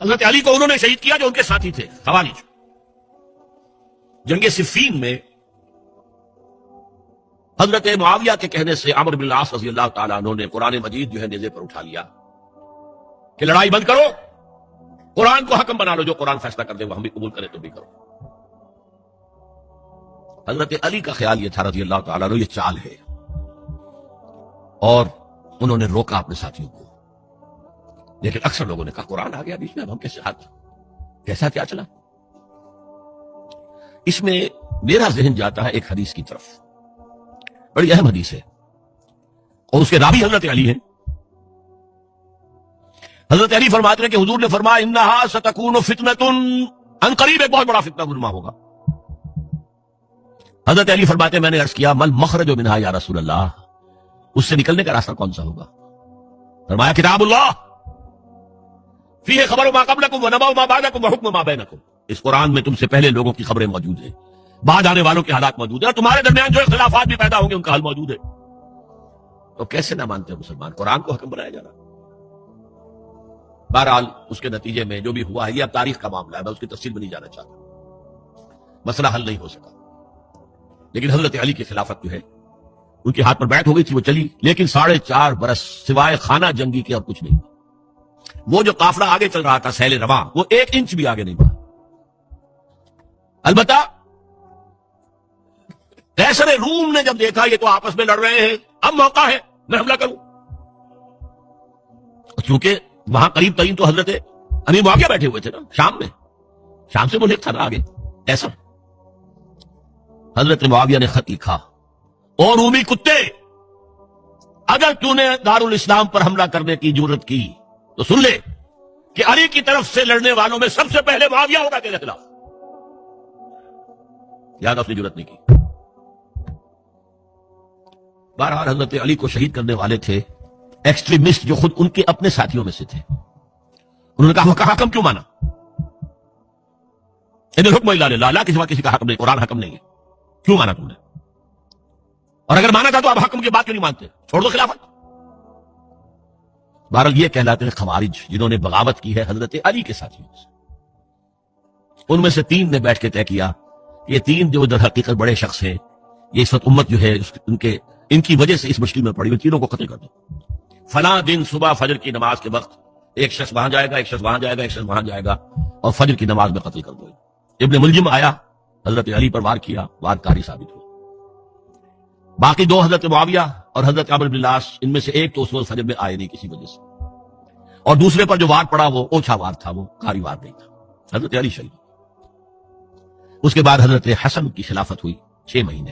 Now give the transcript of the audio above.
حضرت علی کو انہوں نے شہید کیا جو ان کے ساتھی تھے خوارج۔ جنگ صفین میں حضرت معاویہ کے کہنے سے عمرو بن العاص رضی اللہ تعالیٰ عنہ نے قرآن مجید جو ہے نیزے پر اٹھا لیا کہ لڑائی بند کرو، قرآن کو حکم بنا لو، جو قرآن فیصلہ کر دے وہ ہم بھی قبول کریں تو بھی کرو۔ حضرت علی کا خیال یہ تھا رضی اللہ تعالیٰ عنہ یہ چال ہے، اور انہوں نے روکا اپنے ساتھیوں کو، لیکن اکثر لوگوں نے کہا قرآن آ گیا بیچ میں، اب ہم کیسے ہاتھ، کیسا کیا چلا۔ اس میں میرا ذہن جاتا ہے ایک حدیث کی طرف، بڑی اہم حدیث ہے، اور اس کے راوی حضرت علی ہیں۔ حضرت علی فرماتے ہیں کہ حضور نے فرمایا انہا ستکون فتنۃ، ان قریب ایک بہت بڑا فتنہ رونما ہوگا۔ حضرت علی فرماتے ہیں میں نے عرض کیا مل مخرج منہا یا رسول اللہ، اس سے نکلنے کا راستہ کون سا ہوگا؟ فرمایا کتاب اللہ فیہ خبر ما قبلکم ونبأ ما بعدکم وحکم ما بینکم، اس قرآن میں تم سے پہلے لوگوں کی خبریں موجود ہیں، بعد آنے والوں کے حالات موجود ہیں، اور تمہارے درمیان جو اختلافات بھی پیدا ہوں گے ان کا حل موجود ہے۔ تو کیسے نہ مانتے مسلمان، قرآن کو حکم بنایا جا رہا۔ بہرحال اس کے نتیجے میں جو بھی ہوا ہے یہ اب تاریخ کا معاملہ ہے، میں اس کی تفصیل میں نہیں جانا چاہتا، مسئلہ حل نہیں ہو سکا۔ لیکن حضرت علی کی خلافت جو ہے ان کے ہاتھ پر بیعت ہو گئی تھی، وہ چلی، لیکن 4.5 برس سوائے خانہ جنگی کے اور کچھ نہیں۔ وہ جو قافلہ آگے چل رہا تھا سیل رواں، وہ 1 انچ بھی آگے نہیں بڑھا۔ البتہ قیصر روم نے جب دیکھا یہ تو آپس میں لڑ رہے ہیں، اب موقع ہے میں حملہ کروں، کیونکہ وہاں قریب ترین تو حضرت امیر معاویہ بیٹھے ہوئے تھے نا شام میں، شام سے ملک تھا نا آگے ایسا۔ حضرت معاویہ نے خط لکھا، اور رومی کتے اگر تو نے دارالاسلام پر حملہ کرنے کی جرت کی تو سن لے کہ علی کی طرف سے لڑنے والوں میں سب سے پہلے معاویہ ہوگا تیرے خلاف۔ یاد اس نے جرت نہیں کی۔ بہرحال حضرت علی کو شہید کرنے والے تھے ایکسٹریمسٹ جو خود ان کے اپنے ساتھیوں میں سے تھے۔ انہوں نے کہا وہ حکم کیوں مانا؟ ان الحکم الا للہ، اللہ کے سوا کسی کا حکم نہیں، قرآن حکم نہیں ہے، کیوں مانا تم نے؟ اور اگر مانا تھا تو اب حکم کی بات کیوں نہیں مانتے؟ چھوڑ دو خلافت۔ بہرحال یہ کہلاتے ہیں خوارج، جنہوں نے بغاوت کی ہے حضرت علی کے ساتھیوں سے۔ ان میں سے 3 نے بیٹھ کے طے کیا، یہ 3 جو در حقیقت بڑے شخص ہیں، یہ اس وقت امت جو ہے ان کی وجہ سے اس مشکل میں پڑی، ان تینوں کو قتل کر دو۔ فلاں دن صبح فجر کی نماز کے وقت ایک شخص وہاں جائے گا، ایک شخص وہاں جائے گا، ایک شخص وہاں جائے گا، اور فجر کی نماز میں قتل کر دو۔ ابن ملجم آیا، حضرت علی پر وار کیا، وار کاری ثابت ہوئی۔ باقی 2 حضرت معاویہ اور حضرت عمرو بن العاص، ان میں سے ایک تو اس وقت فجر میں آئے نہیں کسی وجہ سے، اور دوسرے پر جو وار پڑا وہ اوچھا وار تھا، وہ کاری وار نہیں تھا۔ حضرت علی شہید۔ اس کے بعد حضرت حسن کی خلافت ہوئی 6 مہینے۔